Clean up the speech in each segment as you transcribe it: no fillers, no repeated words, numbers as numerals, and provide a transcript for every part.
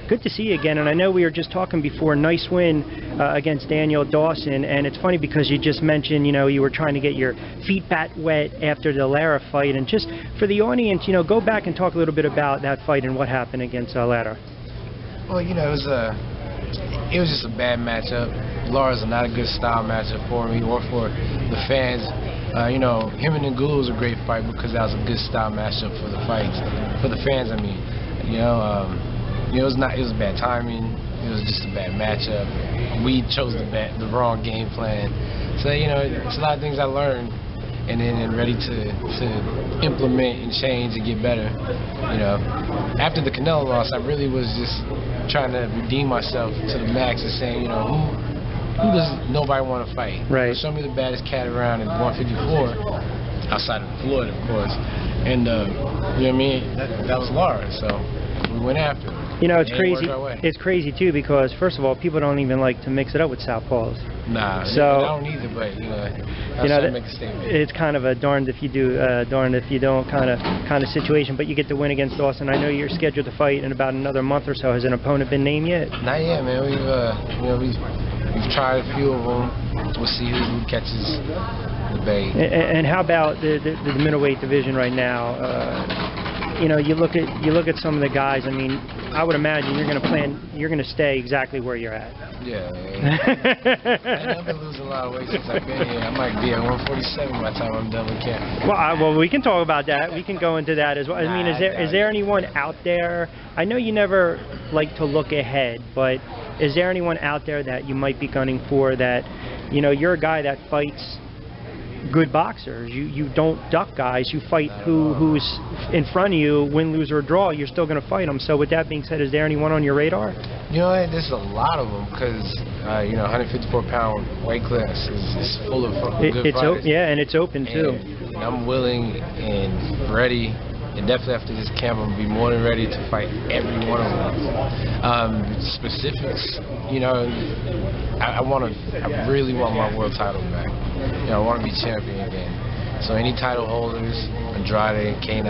Good to see you again. And I know we were just talking before. Nice win against Daniel Dawson. And it's funny because you just mentioned, you know, you were trying to get your feet wet after the Lara fight. And just for the audience, you know, go back and talk a little bit about that fight and what happened against Lara. Well, you know, it was just a bad matchup. Lara's not a good style matchup for me or for the fans. You know, him and Ngulu was a great fight because that was a good style matchup for the fights, for the fans. I mean, you know, it was bad timing. It was just a bad matchup. We chose the wrong game plan. So you know, it's a lot of things I learned, and then ready to implement and change and get better. You know, after the Canelo loss, I really was just trying to redeem myself to the max and saying, you know, who does nobody want to fight? Right. Show me the baddest cat around in 154, outside of Floyd, of course. And you know what I mean? That was Lara, so we went after her. You know, it's crazy. It's crazy too because first of all, people don't even like to mix it up with southpaws. Nah, so I don't either. But you know, make a statement. It's kind of a darned if you do, darned if you don't kind of situation. But you get the win against Dawson. I know you're scheduled to fight in about another month or so. Has an opponent been named yet? Not yet, man. We've tried a few of them. We'll see who catches the bait. And how about the middleweight division right now? You know, you look at some of the guys. I mean, I would imagine you're gonna stay exactly where you're at. Yeah. I've been losing a lot of weight since I've been here. I might be at 147 by the time I'm done with camp. Well, we can talk about that. We can go into that as well. I mean, is there anyone out there? I know you never like to look ahead, but is there anyone out there that you might be gunning for that, you know, you're a guy that fights good boxers. You don't duck guys. You fight who's in front of you, win, lose, or draw. You're still going to fight them. So with that being said, is there anyone on your radar? You know, there's a lot of them because you know, 154-pound weight class is full of good fighters. Yeah, and it's open too. And I'm willing and ready. And definitely after this camp, I'm going to be more than ready to fight every one of them. Specifics, you know, I really want my world title back. You know, I want to be champion again. So any title holders, Andrade, K9,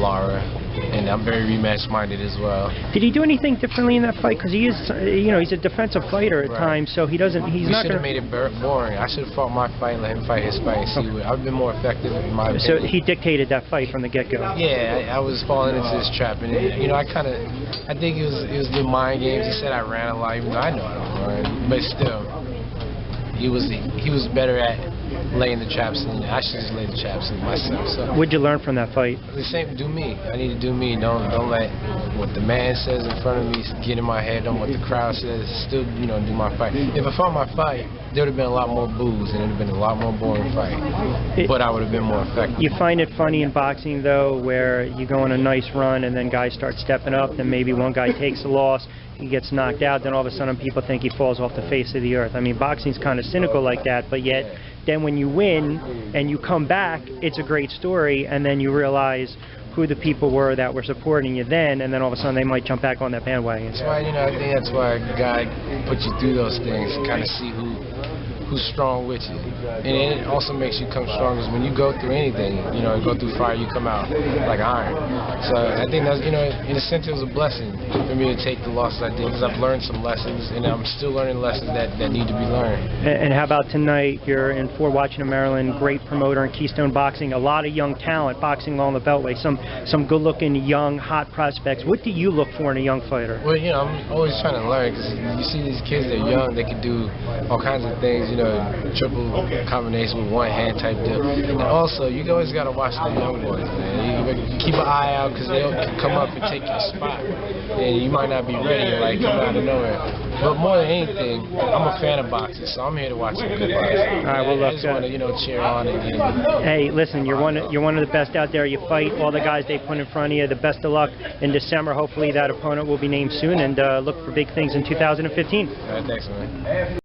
Lara, and I'm very rematch-minded as well. Did he do anything differently in that fight? Because he is, you know, he's a defensive fighter at times, so he's not going to... We should have made it boring. I should have fought my fight and let him fight his fight and see what... I've been more effective in my opinion. So he dictated that fight from the get-go? Yeah, I was falling into this trap, and you know, I think it was the mind games. He said I ran a lot, even though I know I don't run, but still, he was better at laying the traps, and I should just lay the traps in myself. So what'd you learn from that fight? The same, do me. I need to do me. Don't let what the man says in front of me get in my head. Don't what the crowd says. Still, you know, do my fight. If I fought my fight, there would have been a lot more boos, and it would have been a lot more boring fight. But I would have been more effective. You find it funny in boxing, though, where you go on a nice run, and then guys start stepping up, then maybe one guy takes a loss, he gets knocked out, then all of a sudden people think he falls off the face of the earth. I mean, boxing's kind of cynical like that, but yet then when you win and you come back, it's a great story, and then you realize who the people were that were supporting you then, and then all of a sudden they might jump back on that bandwagon. That's why, you know, I think that's why God puts you through those things, kind of see who's strong with you. And it also makes you come stronger when you go through anything. You know, you go through fire, you come out like iron. So I think that's, you know, in a sense it was a blessing for me to take the losses I did because I've learned some lessons, and I'm still learning lessons that need to be learned. And how about tonight? You're in Fort Washington, Maryland, great promoter in Keystone Boxing, a lot of young talent boxing along the Beltway, some good-looking, young, hot prospects. What do you look for in a young fighter? Well, you know, I'm always trying to learn because you see these kids, they're young, they can do all kinds of things, you know, triple combination with one hand type deal. And also, you always got to watch the young boys, man. You keep an eye out because they'll come up and take your spot. And you might not be ready, like, come out of nowhere. But more than anything, I'm a fan of boxing, so I'm here to watch some good boxing. All right, well, look, I just want to, you know, cheer on and hey, listen, you're one of the best out there. You fight all the guys they put in front of you. The best of luck in December. Hopefully that opponent will be named soon, and look for big things in 2015. All right, thanks, man.